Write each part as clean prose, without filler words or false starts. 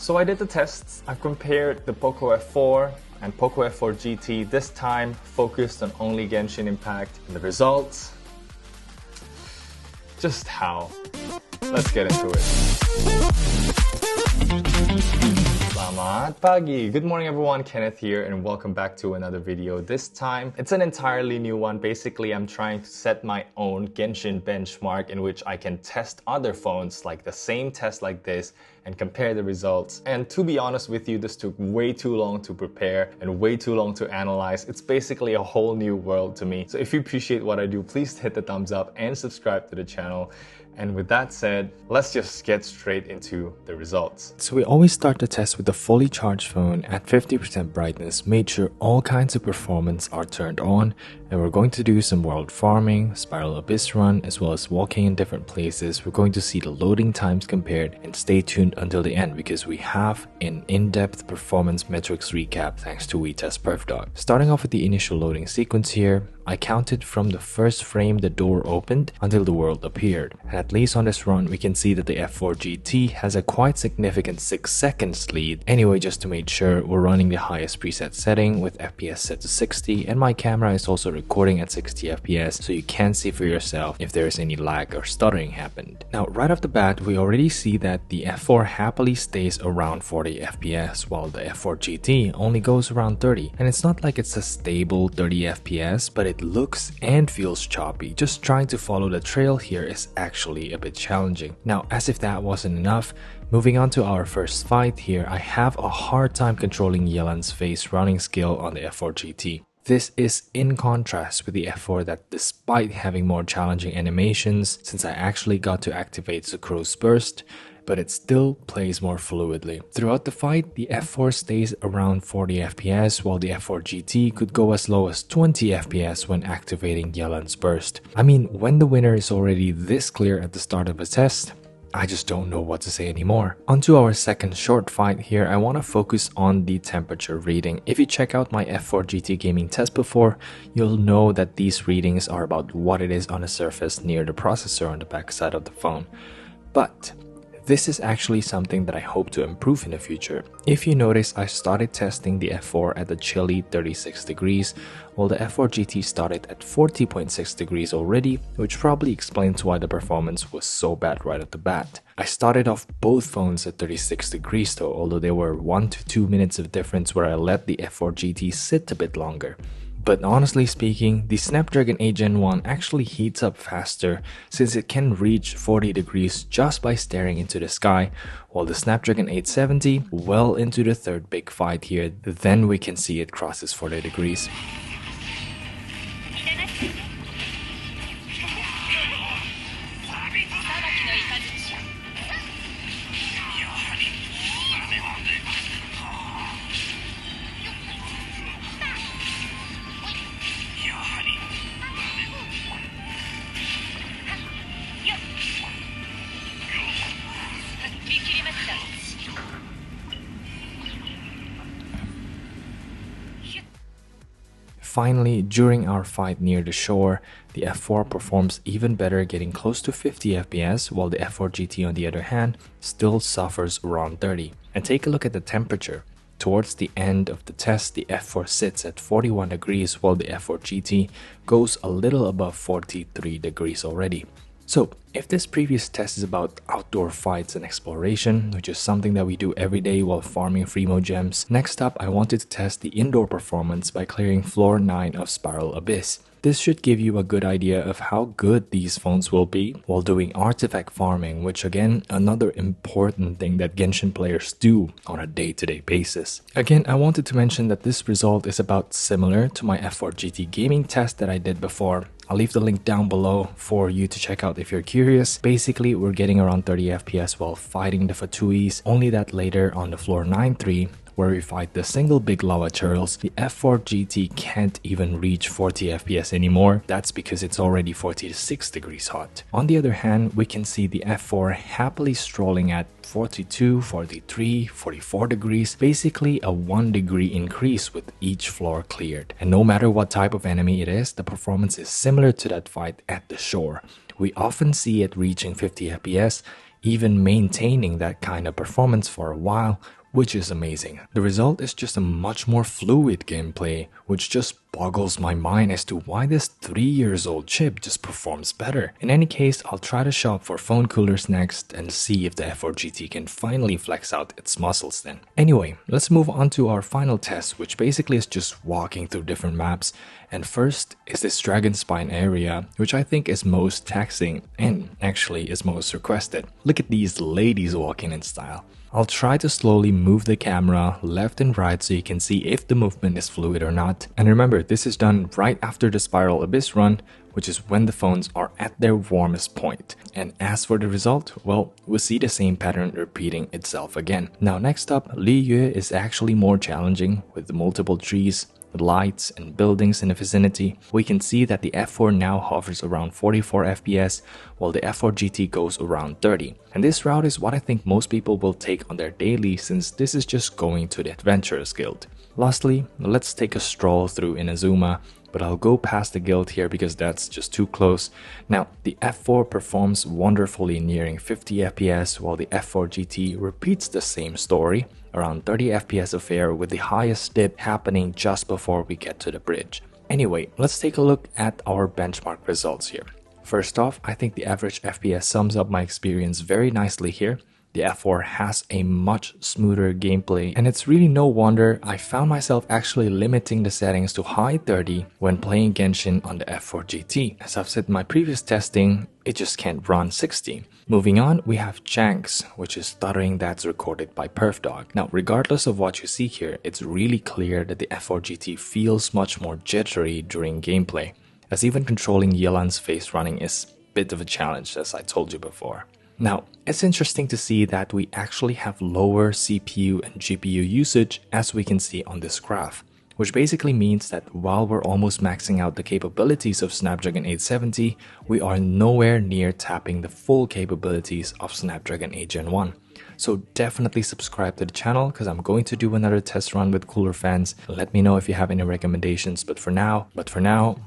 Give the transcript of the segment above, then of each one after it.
So I did the tests. I've compared the POCO F4 and POCO F4 GT, this time focused on only Genshin Impact. And the results, just how? Let's get into it. Selamat pagi. Good morning everyone, Kenneth here and welcome back to another video. This time, it's an entirely new one. Basically, I'm trying to set my own Genshin benchmark in which I can test other phones like the same test like this and compare the results. And to be honest with you, this took way too long to prepare and way too long to analyze. It's basically a whole new world to me. So if you appreciate what I do, please hit the thumbs up and subscribe to the channel. And with that said, let's just get straight into the results. So we always start the test with a fully charged phone at 50% brightness, made sure all kinds of performance are turned on, and we're going to do some world farming, spiral abyss run, as well as walking in different places. We're going to see the loading times compared, and stay tuned until the end because we have an in-depth performance metrics recap thanks to WeTestPerfDog. Starting off with the initial loading sequence here, I counted from the first frame the door opened until the world appeared. And at least on this run, we can see that the F4 GT has a quite significant 6 seconds lead. Anyway, just to make sure, we're running the highest preset setting with FPS set to 60, and my camera is also recording at 60 FPS, so you can see for yourself if there is any lag or stuttering happened. Now, right off the bat, we already see that the F4 happily stays around 40 FPS, while the F4 GT only goes around 30. And it's not like it's a stable 30 FPS, but it looks and feels choppy. Just trying to follow the trail here is actually a bit challenging. Now, as if that wasn't enough, moving on to our first fight here, I have a hard time controlling Yelan's face running skill on the F4 GT. This is in contrast with the F4 that, despite having more challenging animations, since I actually got to activate Sucrose Burst, but it still plays more fluidly. Throughout the fight, the F4 stays around 40 FPS, while the F4 GT could go as low as 20 FPS when activating Yelan's burst. I mean, when the winner is already this clear at the start of a test, I just don't know what to say anymore. Onto our second short fight here, I want to focus on the temperature reading. If you check out my F4 GT gaming test before, you'll know that these readings are about what it is on a surface near the processor on the back side of the phone. But this is actually something that I hope to improve in the future. If you notice, I started testing the F4 at a chilly 36 degrees, while the F4 GT started at 40.6 degrees already, which probably explains why the performance was so bad right at the bat. I started off both phones at 36 degrees though, although there were 1 to 2 minutes of difference where I let the F4 GT sit a bit longer. But honestly speaking, the Snapdragon 8 Gen 1 actually heats up faster since it can reach 40 degrees just by staring into the sky, while the Snapdragon 870, well into the third big fight here, then we can see it crosses 40 degrees. Finally, during our fight near the shore, the F4 performs even better, getting close to 50 FPS, while the F4 GT on the other hand still suffers around 30. And take a look at the temperature. Towards the end of the test, the F4 sits at 41 degrees, while the F4 GT goes a little above 43 degrees already. So, if this previous test is about outdoor fights and exploration, which is something that we do every day while farming Freemo gems, next up I wanted to test the indoor performance by clearing floor 9 of Spiral Abyss. This should give you a good idea of how good these phones will be while doing artifact farming, which again, another important thing that Genshin players do on a day-to-day basis. Again, I wanted to mention that this result is about similar to my F4 GT gaming test that I did before. I'll leave the link down below for you to check out if you're curious. Basically, we're getting around 30 FPS while fighting the Fatuis, only that later on the floor 9-3, where we fight the single big lava turtles, the F4 GT can't even reach 40 FPS anymore. That's because it's already 46 degrees hot. On the other hand, we can see the F4 happily strolling at 42, 43, 44 degrees, basically a 1 degree increase with each floor cleared. And no matter what type of enemy it is, the performance is similar to that fight at the shore. We often see it reaching 50 FPS, even maintaining that kind of performance for a while, which is amazing. The result is just a much more fluid gameplay, which just boggles my mind as to why this 3 years old chip just performs better. In any case, I'll try to shop for phone coolers next and see if the F4 GT can finally flex out its muscles then. Anyway, let's move on to our final test, which basically is just walking through different maps. And first is this Dragon Spine area, which I think is most taxing and actually is most requested. Look at these ladies walking in style. I'll try to slowly move the camera left and right so you can see if the movement is fluid or not. And remember, this is done right after the Spiral Abyss run, which is when the phones are at their warmest point. And as for the result, well, we'll see the same pattern repeating itself again. Now next up, Liyue is actually more challenging with the multiple trees, lights and buildings in the vicinity. We can see that the F4 now hovers around 44 FPS while the F4 GT goes around 30. And this route is what I think most people will take on their daily, since this is just going to the Adventurers Guild. Lastly, let's take a stroll through Inazuma, but I'll go past the guild here because that's just too close. Now, the F4 performs wonderfully nearing 50 FPS while the F4 GT repeats the same story, around 30 FPS affair, with the highest dip happening just before we get to the bridge. Anyway, let's take a look at our benchmark results here. First off, I think the average FPS sums up my experience very nicely here. The F4 has a much smoother gameplay, and it's really no wonder I found myself actually limiting the settings to high 30 when playing Genshin on the F4 GT. As I've said in my previous testing, it just can't run 60. Moving on, we have Janks, which is stuttering that's recorded by PerfDog. Now, regardless of what you see here, it's really clear that the F4 GT feels much more jittery during gameplay, as even controlling Yelan's face running is a bit of a challenge, as I told you before. Now, it's interesting to see that we actually have lower CPU and GPU usage, as we can see on this graph, which basically means that while we're almost maxing out the capabilities of Snapdragon 870, we are nowhere near tapping the full capabilities of Snapdragon 8 Gen 1. So definitely subscribe to the channel because I'm going to do another test run with cooler fans. Let me know if you have any recommendations, but for now,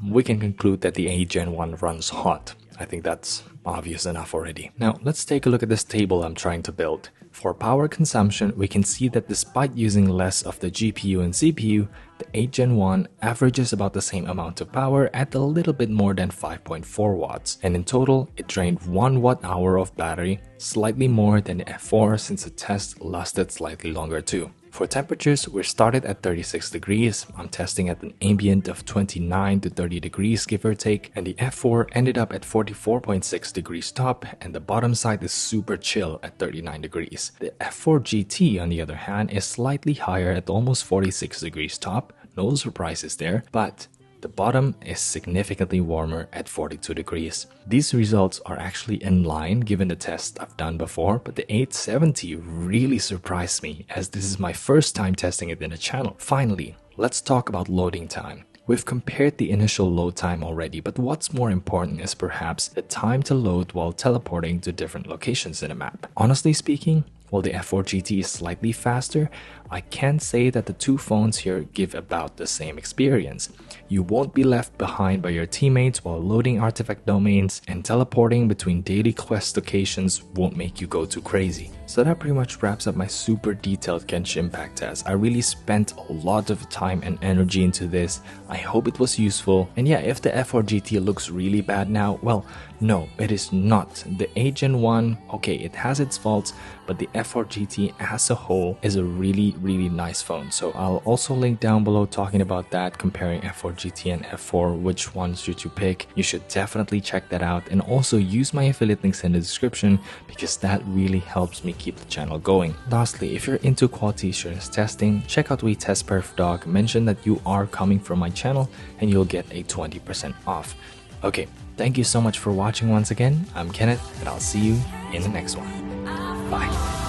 we can conclude that the 8 Gen 1 runs hot. I think that's obvious enough already. Now, let's take a look at this table I'm trying to build. For power consumption, we can see that despite using less of the GPU and CPU, the 8 Gen 1 averages about the same amount of power at a little bit more than 5.4 watts. And in total, it drained 1 watt-hour of battery, slightly more than the F4 since the test lasted slightly longer too. For temperatures, we're started at 36 degrees. I'm testing at an ambient of 29 to 30 degrees give or take, and the F4 ended up at 44.6 degrees top, and the bottom side is super chill at 39 degrees. The F4 GT, on the other hand, is slightly higher at almost 46 degrees top, no surprises there, but the bottom is significantly warmer at 42 degrees. These results are actually in line given the test I've done before, but the 870 really surprised me as this is my first time testing it in the channel. Finally, let's talk about loading time. We've compared the initial load time already, but what's more important is perhaps the time to load while teleporting to different locations in a map. Honestly speaking, while the F4 GT is slightly faster, I can say that the two phones here give about the same experience. You won't be left behind by your teammates while loading artifact domains, and teleporting between daily quest locations won't make you go too crazy. So that pretty much wraps up my super detailed Genshin Impact test. I really spent a lot of time and energy into this. I hope it was useful. And yeah, if the F4 GT looks really bad now, well, no, it is not. The 8 Gen 1, okay, it has its faults, but the F4 GT as a whole is a really nice phone. So I'll also link down below talking about that, comparing F4 GT and F4, which ones should you pick. You should definitely check that out, and also use my affiliate links in the description because that really helps me keep the channel going. Lastly, if you're into quality assurance testing, check out WeTestPerfDog. Mention that you are coming from my channel and you'll get a 20% off. Okay, thank you so much for watching once again. I'm Kenneth, and I'll see you in the next one. Bye.